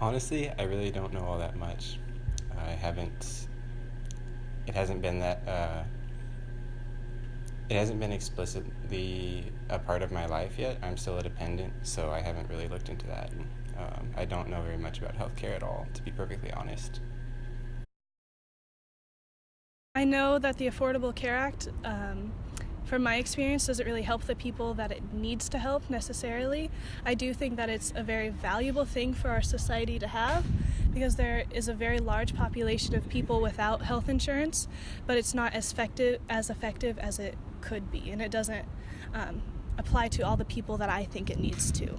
Honestly, I really don't know all that much. I haven't. It hasn't been that. It hasn't been explicitly a part of my life yet. I'm still a dependent, so I haven't really looked into that. I don't know very much about healthcare at all, to be perfectly honest. I know that the Affordable Care Act, from my experience, doesn't really help the people that it needs to help necessarily. I do think that it's a very valuable thing for our society to have because there is a very large population of people without health insurance, but it's not as effective as it could be, and it doesn't apply to all the people that I think it needs to.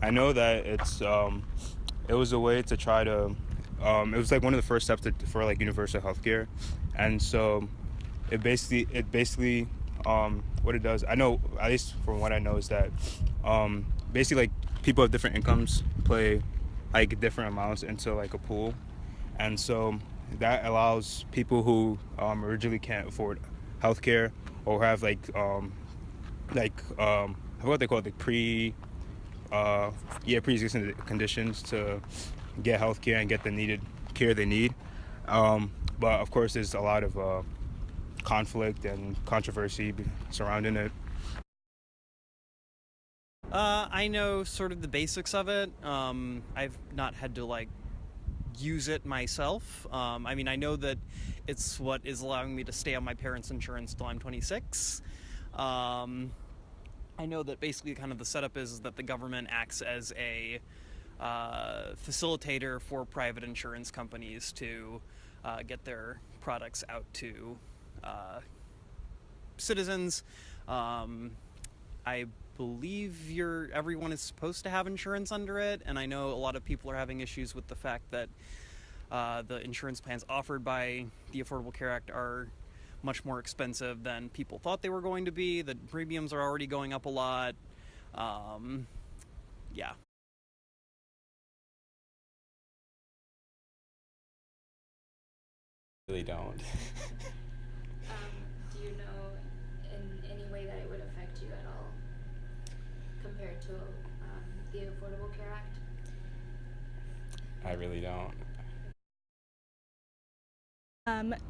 I know that it was a way to try to it was like one of the first steps for like universal healthcare, and so it basically what it does. I know, at least from what I know, is that basically like people of different incomes play like different amounts into like a pool, and so that allows people who originally can't afford healthcare or have I forgot what they call it, like pre-existing conditions to get health care and get the needed care they need. But of course, there's a lot of conflict and controversy surrounding it. I know sort of the basics of it. I've not had to use it myself. I mean, I know that it's what is allowing me to stay on my parents' insurance till I'm 26. I know that basically kind of the setup is that the government acts as a facilitator for private insurance companies to get their products out to citizens. I believe everyone is supposed to have insurance under it, and I know a lot of people are having issues with the fact that the insurance plans offered by the Affordable Care Act are much more expensive than people thought they were going to be. The premiums are already going up a lot. Yeah. Really don't. Do you know in any way that it would affect you at all compared to the Affordable Care Act? I really don't.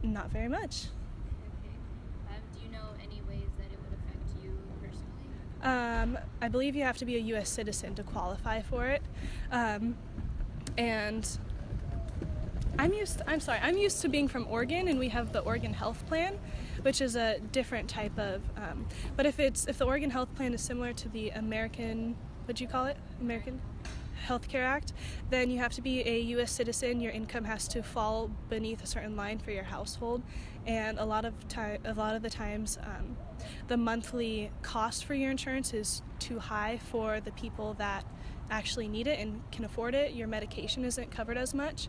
Not very much. Okay. Do you know any ways that it would affect you personally? I believe you have to be a U.S. citizen to qualify for it, and I'm used to being from Oregon, and we have the Oregon Health Plan, which is a different type of. But if the Oregon Health Plan is similar to the American, what'd you call it? American Healthcare Act, then you have to be a U.S. citizen. Your income has to fall beneath a certain line for your household, and a lot of the times, the monthly cost for your insurance is too high for the people that actually need it and can afford it. Your medication isn't covered as much,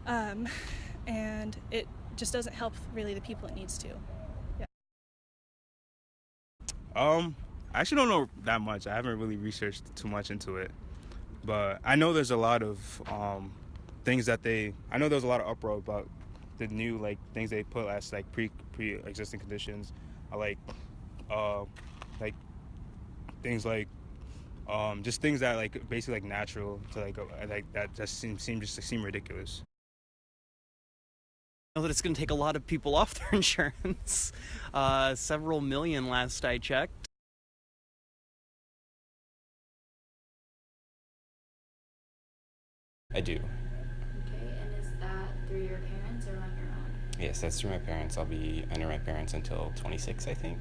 and it just doesn't help really the people it needs to. Yeah. I actually don't know that much. I haven't really researched too much into it, but I know there's a lot of things that I know there's a lot of uproar about the new things they put as pre-existing conditions, uh, like things just things that basically natural to that just seem ridiculous. I know that it's going to take a lot of people off their insurance. Several million last I checked. I do. Okay, and is that through your parents or on your own? Yes, that's through my parents. I'll be under my parents until 26, I think.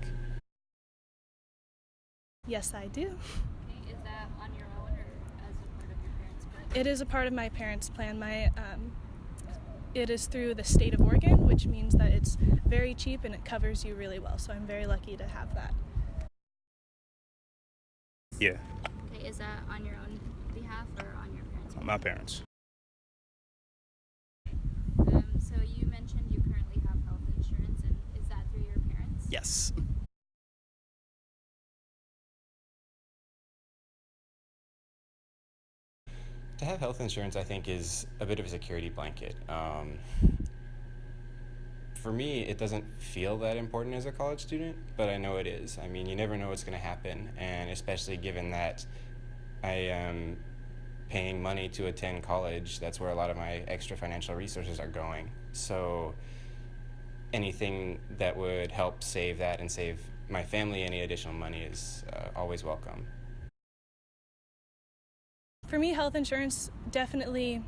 Yes, I do. Okay, is that on your own or as a part of your parents' plan? It is a part of my parents' plan. It is through the state of Oregon, which means that it's very cheap and it covers you really well. So I'm very lucky to have that. Yeah, Okay, is that on your own behalf or on your parents' behalf? my parents. So you mentioned you currently have health insurance, and is that through your parents? Yes. To have health insurance, I think, is a bit of a security blanket. For me, it doesn't feel that important as a college student, but I know it is. I mean, you never know what's going to happen, and especially given that I am paying money to attend college. That's where a lot of my extra financial resources are going. So anything that would help save that and save my family any additional money is always welcome. For me, health insurance, definitely,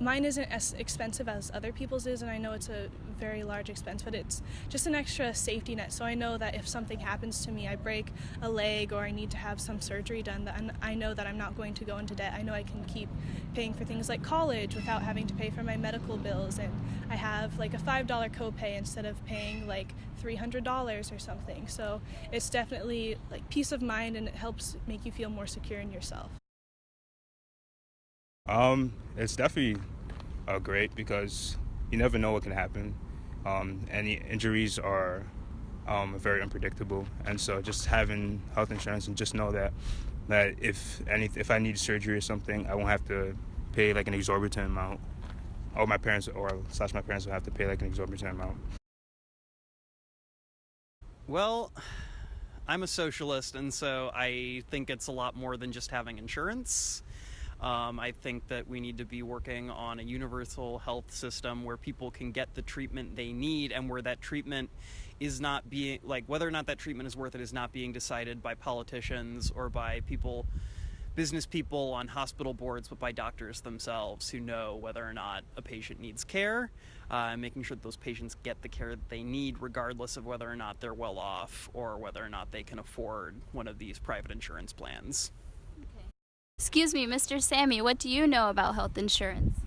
mine isn't as expensive as other people's is, and I know it's a very large expense, but it's just an extra safety net. So I know that if something happens to me, I break a leg or I need to have some surgery done, then I know that I'm not going to go into debt. I know I can keep paying for things like college without having to pay for my medical bills, and I have like a $5 copay instead of paying like $300 or something. So it's definitely like peace of mind, and it helps make you feel more secure in yourself. It's definitely great because you never know what can happen. Any injuries are very unpredictable, and so just having health insurance and just know that if I need surgery or something, I won't have to pay like an exorbitant amount, or my parents will have to pay like an exorbitant amount. Well, I'm a socialist, and so I think it's a lot more than just having insurance. I think that we need to be working on a universal health system where people can get the treatment they need, and where that treatment is not being, like, whether or not that treatment is worth it is not being decided by politicians or by business people on hospital boards, but by doctors themselves who know whether or not a patient needs care, and making sure that those patients get the care that they need regardless of whether or not they're well off or whether or not they can afford one of these private insurance plans. Excuse me, Mr. Sammy, what do you know about health insurance?